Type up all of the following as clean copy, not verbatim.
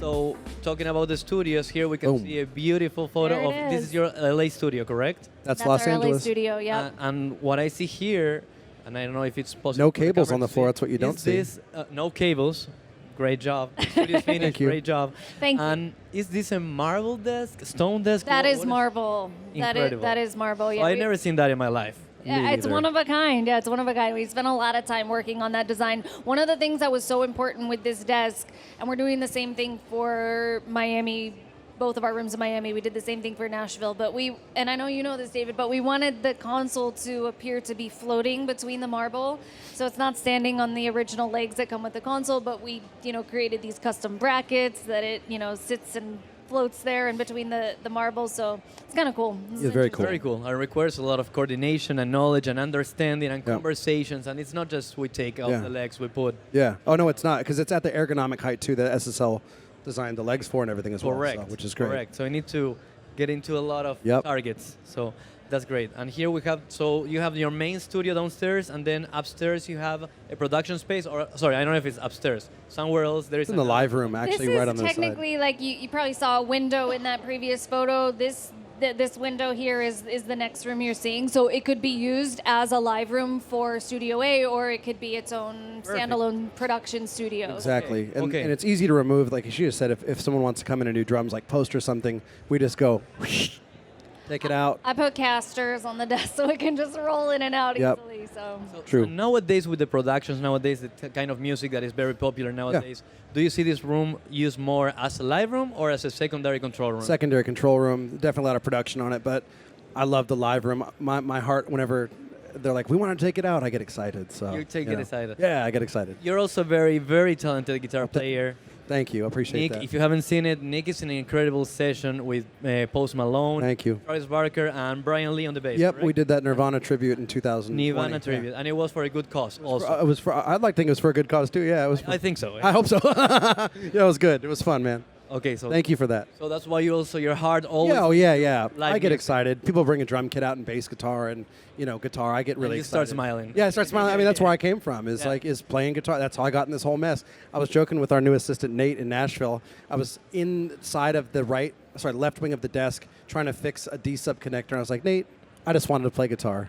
So, talking about the studios, here we can see a beautiful photo There of, it this is. is your LA studio, correct? That's Los our LA Angeles. studio, yeah. And what I see here, and I don't know if it's possible. No for the cables camera on the to floor, see, that's what you don't is see. This, no cables. Great job. The studio's finished. Thank you. Great job. Thank you. And is this a marble desk, stone desk? That What- is what marble. Incredible. That is marble. Yeah, Oh, I've never seen that in my life. Yeah, it's one of a kind. Yeah, it's one of a kind. We spent a lot of time working on that design. One of the things that was so important with this desk, and we're doing the same thing for Miami, both of our rooms in Miami, we did the same thing for Nashville, but and I know you know this, David, but we wanted the console to appear to be floating between the marble. So it's not standing on the original legs that come with the console, but we, created these custom brackets that it, sits and floats there in between the marbles, so it's kind of cool. It's very cool. Very cool. It requires a lot of coordination and knowledge and understanding and conversations, and it's not just we take off the legs, we put. Yeah. Oh, no, it's not, because it's at the ergonomic height, too, that SSL designed the legs for and everything as Correct. well, so, which is great. Correct. So I need to get into a lot of targets. So that's great. And here we have, so you have your main studio downstairs, and then upstairs you have a production space, or sorry, I don't know if it's upstairs. Somewhere else there is It's in the live room, actually, right on the side. This is technically, like you probably saw a window in that previous photo. This window here is the next room you're seeing. So it could be used as a live room for Studio A, or it could be its own standalone production studio. Exactly. Okay. And it's easy to remove, like she just said, if someone wants to come in and do drums, like post or something, we just go, whoosh, take it out. I put casters on the desk so it can just roll in and out easily. So True. So nowadays with the productions, the kind of music that is very popular nowadays, do you see this room used more as a live room or as a secondary control room? Secondary control room, definitely a lot of production on it, but I love the live room. My heart, whenever they're like, we want to take it out, I get excited. So You get excited. Yeah, I get excited. You're also a very, very talented guitar player. Thank you. I appreciate Nick, that. if you haven't seen it, Nick is in an incredible session with Post Malone, Thank you. Travis Barker, and Brian Lee on the bass. Yep, correct? we did that Nirvana tribute in 2020. Nirvana tribute, and it was for a good cause also. I'd like to think it was for a good cause too. Yeah, it was. I think so. I hope so. Yeah, it was good. It was fun, man. Okay, so Thank you for that. So that's why your heart always. Yeah. live I get music. excited. People bring a drum kit out and bass guitar and guitar. I get really you excited. start smiling. Yeah, I start smiling. I mean, that's where I came from. Is playing guitar. That's how I got in this whole mess. I was joking with our new assistant Nate in Nashville. I was inside of the left wing of the desk trying to fix a D-sub connector. And I was like, Nate, I just wanted to play guitar.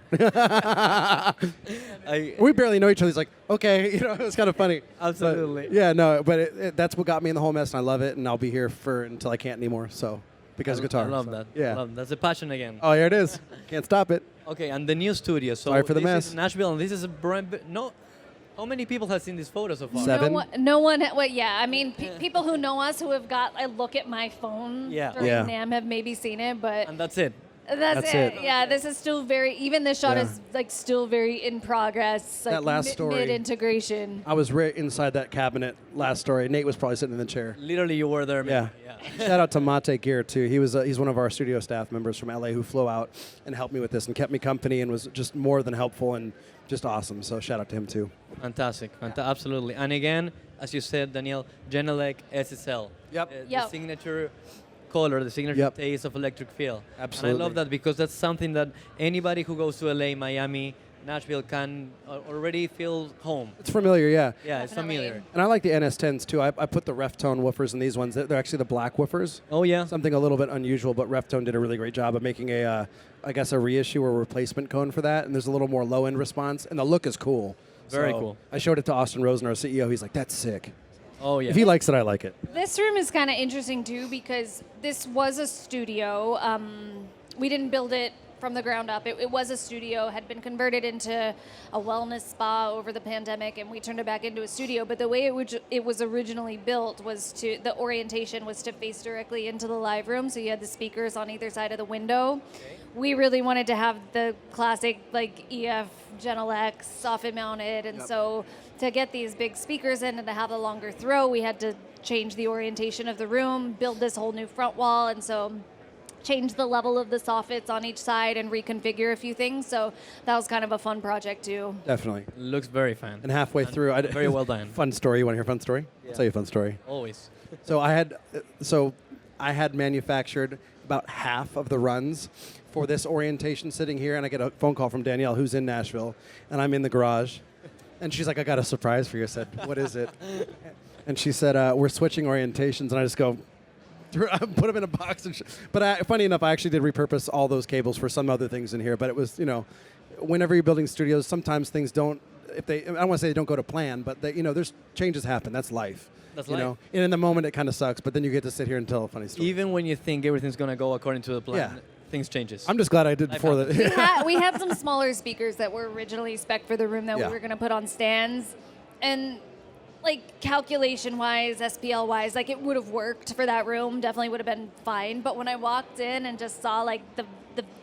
We barely know each other. He's like, okay, it was kind of funny. Absolutely. But that's what got me in the whole mess, and I love it, and I'll be here until I can't anymore. So because of guitar. I love that. Yeah. I love that. That's a passion again. Oh, here it is. Can't stop it. Okay, and the new studio. So Sorry for the this mess. is Nashville, and this is a brand. No, how many people have seen this photo so far? 7. No one. Well, yeah. I mean, people who know us who have got a look at my phone during NAMM have maybe seen it, but And that's it. That's it. Yeah, this is still even this shot is still very in progress. Like That last story. Mid-integration. I was right inside that cabinet last story. Nate was probably sitting in the chair. Literally, you were there. Man. Yeah. Shout out to Mate Gear too. He's one of our studio staff members from LA who flew out and helped me with this and kept me company and was just more than helpful and just awesome. So shout out to him too. Fantastic. Absolutely. And again, as you said, Danielle, Genelec SSL. Yep. The signature color, the signature taste of electric feel. Absolutely. And I love that because that's something that anybody who goes to LA, Miami, Nashville can already feel home. It's familiar, yeah. Yeah, it's familiar. And I like the NS10s too. I put the Reftone woofers in these ones. They're actually the black woofers. Oh, yeah. Something a little bit unusual, but Reftone did a really great job of making a reissue or replacement cone for that. And there's a little more low-end response, and the look is cool. Very cool. I showed it to Austin Rosen, our CEO. He's like, that's sick. Oh, yeah. If he likes it, I like it. This room is kind of interesting too because this was a studio. We didn't build it from the ground up. It was a studio, had been converted into a wellness spa over the pandemic, and we turned it back into a studio. But the way it was originally built was the orientation was to face directly into the live room, so you had the speakers on either side of the window. Okay. We really wanted to have the classic EF Genelec soffit mounted, and so to get these big speakers in and to have a longer throw, we had to change the orientation of the room, build this whole new front wall, and so change the level of the soffits on each side and reconfigure a few things. So that was kind of a fun project too. Definitely. Looks very fun. And halfway through, very well done. Fun story. You want to hear a fun story? Yeah. I'll tell you a fun story. Always. So I had manufactured about half of the runs for this orientation sitting here, and I get a phone call from Danielle, who's in Nashville, and I'm in the garage. And she's like, I got a surprise for you. I said, what is it? and she said, we're switching orientations, and I just go, put them in a box. But funny enough, I actually did repurpose all those cables for some other things in here. But it was, whenever you're building studios, sometimes things don't. I don't want to say they don't go to plan, but there's changes happen. That's life. That's life. And in the moment, it kind of sucks. But then you get to sit here and tell a funny story. Even when you think everything's gonna go according to the plan, things changes. I'm just glad I did before that. We had some smaller speakers that were originally spec for the room that we were gonna put on stands, and like calculation-wise, SPL-wise, like it would have worked for that room. Definitely would have been fine. But when I walked in and just saw like the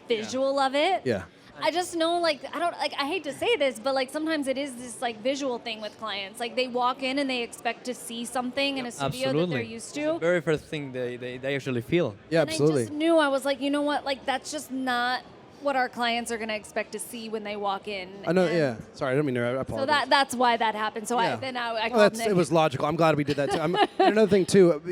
visual of it, I just know like I hate to say this, but like sometimes it is this like visual thing with clients. Like they walk in and they expect to see something in a studio that they're used to. It's the very first thing they actually feel. Yeah, and absolutely. I just knew, I was like, you know what, like that's just not what our clients are going to expect to see when they walk in. I know, Sorry, I don't mean to. I apologize. So that's why that happened. So I called Nick. It was logical. I'm glad we did that too. And another thing too,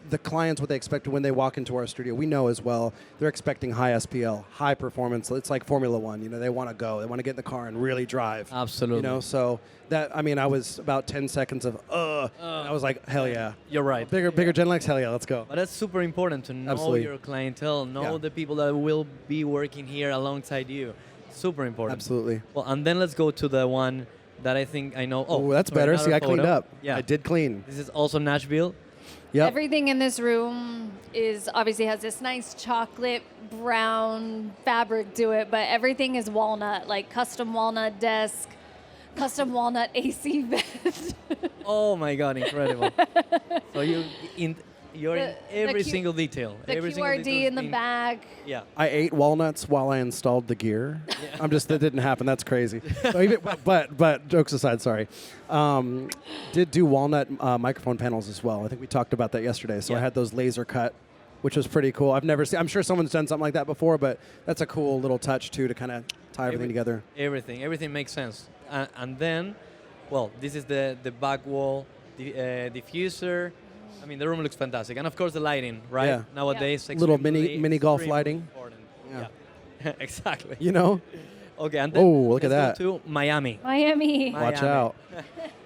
the clients, what they expect when they walk into our studio, we know as well, they're expecting high SPL, high performance. It's like Formula One. They want to go. They want to get in the car and really drive. Absolutely. So that, I was about 10 seconds of, and I was like, hell yeah. You're right. Bigger Genelecs, hell yeah, let's go. But that's super important to know your clientele, know the people that will be working here alongside you. Super important. Absolutely. Well, and then let's go to the one that I think I know. Oh, that's better. See, I cleaned up. Yeah. I did clean. This is also Nashville. Yep. Everything in this room obviously has this nice chocolate brown fabric to it, but everything is walnut, like custom walnut desk, custom walnut AC bed. Oh my God, incredible. So you're in every single detail. The every QRD in the back. Yeah. I ate walnuts while I installed the gear. Yeah. That didn't happen. That's crazy. But jokes aside, sorry. Did do walnut microphone panels as well. I think we talked about that yesterday. So I had those laser cut, which was pretty cool. I'm sure someone's done something like that before, but that's a cool little touch too to kind of tie everything together. Everything makes sense. And then, well, this is the back wall diffuser. I mean, the room looks fantastic, and of course the lighting, right? Yeah. Nowadays, little mini golf lighting. Yeah. Exactly. Okay, and then look at that. Go to Miami. Watch out.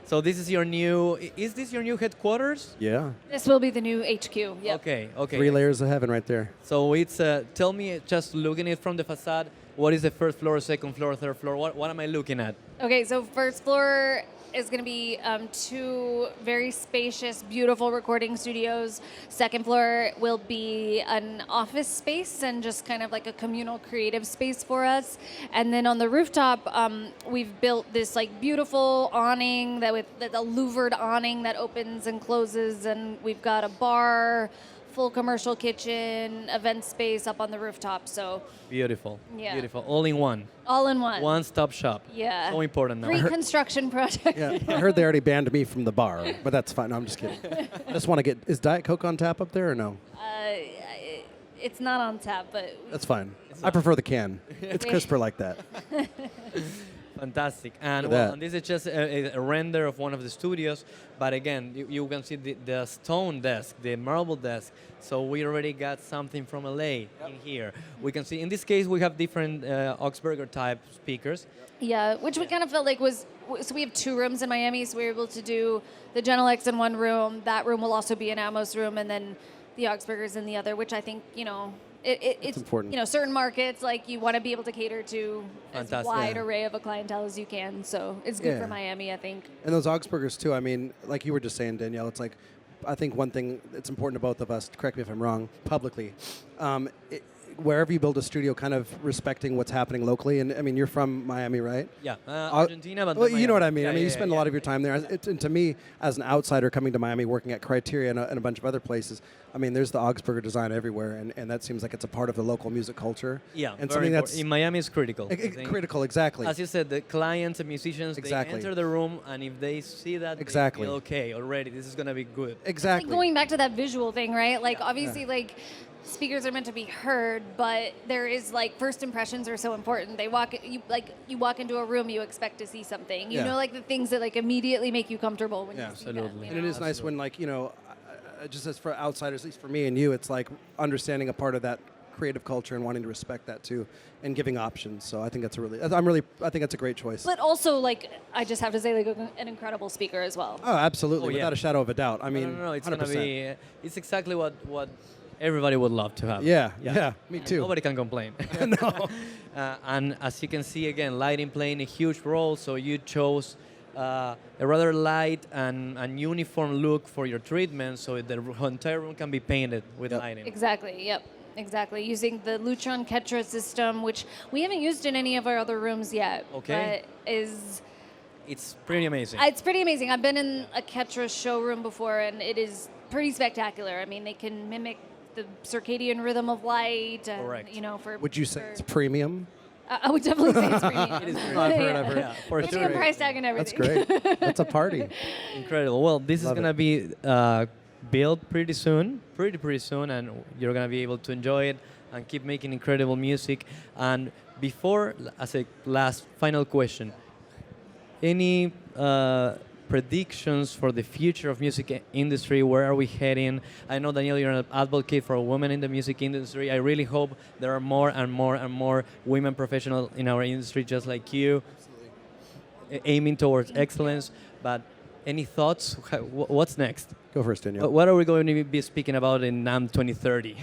So this is your new. Is this your new headquarters? Yeah. This will be the new HQ. Yep. Okay. 3 layers of heaven right there. So it's tell me, just looking at it from the facade, what is the first floor, second floor, third floor? What am I looking at? Okay, so first floor is going to be 2 very spacious, beautiful recording studios. Second floor will be an office space and just kind of like a communal creative space for us. And then on the rooftop, we've built this like beautiful awning the louvered awning that opens and closes, and we've got a bar, full commercial kitchen, event space up on the rooftop. So beautiful. Yeah. Beautiful. All in one. All in one. One-stop shop. Yeah. So important now. Reconstruction project. Yeah, I heard they already banned me from the bar, but that's fine. No, I'm just kidding. I just want to is Diet Coke on tap up there or no? It's not on tap, but that's fine. I prefer the can. It's crisper like that. Fantastic. And this is just a render of one of the studios. But again, you can see the stone desk, the marble desk. So we already got something from LA in here. We can see, in this case, we have different Augsburger type speakers. Yeah, which we kind of felt like so we have 2 rooms in Miami, so we were able to do the Genelecs in one room. That room will also be an Atmos room, and then the Augsburgers in the other, which I think, it's important. Certain markets, like you want to be able to cater to as wide Yeah. array of a clientele as you can. So it's good for Miami, I think. And those Augsburgers too. I mean, like you were just saying, Danielle, it's like, I think one thing that's important to both of us, correct me if I'm wrong, publicly, wherever you build a studio, kind of respecting what's happening locally. And I mean, you're from Miami, right? Yeah, Argentina, but well, you know what I mean. Yeah, I mean, you spend a lot of your time there. And to me, as an outsider coming to Miami, working at Criteria and a bunch of other places, I mean, there's the Augsburger design everywhere, and that seems like it's a part of the local music culture. Yeah, and something that's in Miami is critical. Critical, exactly. As you said, the clients and musicians, they enter the room, and if they see that, they feel okay already. This is gonna be good. Exactly. Like going back to that visual thing, right? Like obviously, like speakers are meant to be heard, but there is like first impressions are so important. You walk into a room, you expect to see something. You know, like the things that like immediately make you comfortable when you see them. Absolutely. And it is nice when, like, just as for outsiders, at least for me and you, it's like understanding a part of that creative culture and wanting to respect that too, and giving options. So I think that's I think that's a great choice. But also, like, I just have to say, like, an incredible speaker as well. Oh, absolutely, Oh, yeah. without a shadow of a doubt. I mean, no, it's 100%. gonna be. It's exactly what everybody would love to have. Yeah, me too. Nobody can complain. No. And as you can see, again, lighting playing a huge role. So you chose a rather light and uniform look for your treatment, so the entire room can be painted with lighting. Exactly. Yep. Exactly. Using the Lutron Ketra system, which we haven't used in any of our other rooms yet. Okay. But It's pretty amazing. it's pretty amazing. I've been in a Ketra showroom before, and it is pretty spectacular. I mean, they can mimic the circadian rhythm of light. And, Correct. you know, for Would you say it's premium? I would definitely say it's premium. It is premium. I've heard. Yeah, for Premium sure. price tag and That's everything. great. That's a party. Incredible. Well, this Love is gonna be built pretty soon, and you're gonna be able to enjoy it and keep making incredible music. And before, as a last final question, any predictions for the future of music industry? Where are we heading? I know, Danielle, you're an advocate for women in the music industry. I really hope there are more and more and more women professionals in our industry just like you, aiming towards excellence. But any thoughts? What's next? Go first, Danielle. What are we going to be speaking about in NAMM 2030?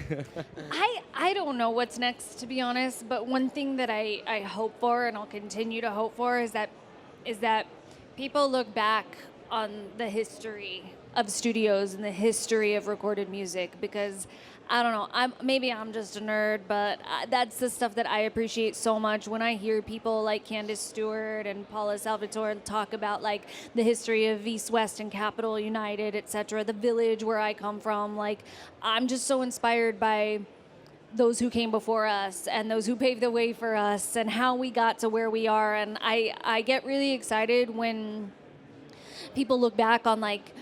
I don't know what's next, to be honest. But one thing that I hope for, and I'll continue to hope for, is that people look back on the history of studios and the history of recorded music, because I don't know, maybe I'm just a nerd, but that's the stuff that I appreciate so much when I hear people like Candace Stewart and Paula Salvatore talk about like the history of East West and Capitol United, etc., the village where I come from. Like, I'm just so inspired by those who came before us and those who paved the way for us and how we got to where we are. And I get really excited when people look back on like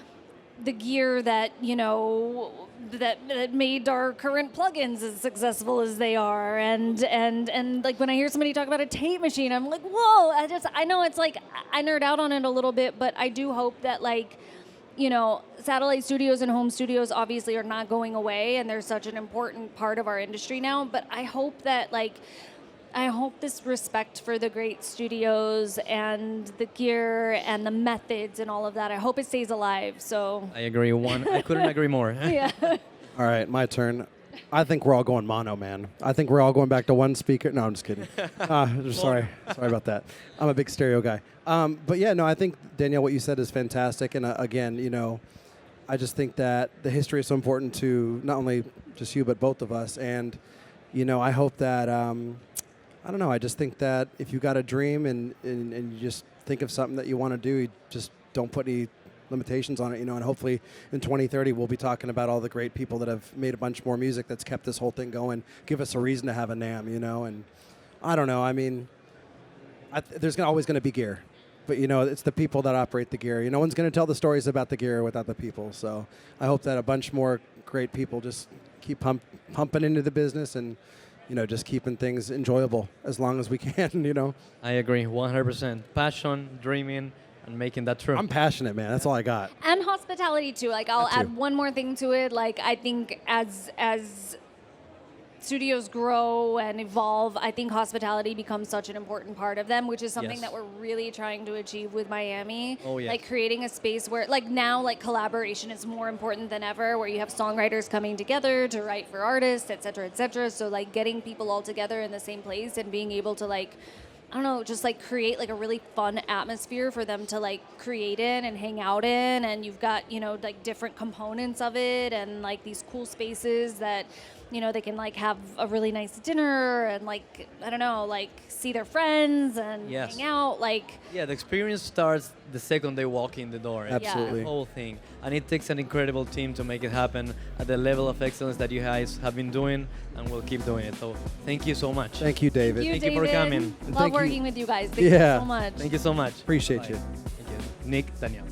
the gear that, you know, that made our current plugins as successful as they are. And like when I hear somebody talk about a tape machine, I'm like, whoa, I know it's like, I nerd out on it a little bit, but I do hope that like, you know, satellite studios and home studios obviously are not going away, and they're such an important part of our industry now. But I hope that, like, this respect for the great studios and the gear and the methods and all of that, I hope it stays alive. So I agree. I couldn't agree more. yeah. All right, my turn. I think we're all going mono, man. I think we're all going back to one speaker. No, I'm just kidding. Sorry about that. I'm a big stereo guy. But yeah, no, I think, Danielle, what you said is fantastic. And again, you know, I just think that the history is so important to not only just you, but both of us. And, you know, I hope that, I don't know, I just think that if you got a dream and you just think of something that you want to do, you just don't put any limitations on it, you know, and hopefully in 2030 we'll be talking about all the great people that have made a bunch more music that's kept this whole thing going, give us a reason to have a NAMM, you know. And I don't know, I mean, there's always going to be gear, but you know, it's the people that operate the gear. You know, no one's going to tell the stories about the gear without the people. So I hope that a bunch more great people just keep pumping into the business and, you know, just keeping things enjoyable as long as we can, you know. I agree, 100%. Passion, dreaming, and making that true. I'm passionate, man. That's all I got. And hospitality too. Like, I'll add one more thing to it. Like, I think as studios grow and evolve, I think hospitality becomes such an important part of them, which is something that we're really trying to achieve with Miami. Oh, yes. Like, creating a space where, like, now, like, collaboration is more important than ever, where you have songwriters coming together to write for artists, et cetera, et cetera. So, like, getting people all together in the same place and being able to, like, I don't know, just like create like a really fun atmosphere for them to like create in and hang out in. And you've got, you know, like different components of it and like these cool spaces that, you know, they can like have a really nice dinner and like, I don't know, like see their friends and hang out. Like, yeah, the experience starts the second they walk in the door. Absolutely. The whole thing. And it takes an incredible team to make it happen at the level of excellence that you guys have been doing and will keep doing it. So thank you so much. Thank you, David. Thank you for coming. Love working with you guys. Thank you so much. Thank you so much. Appreciate you. Thank you. Nick, Danielle.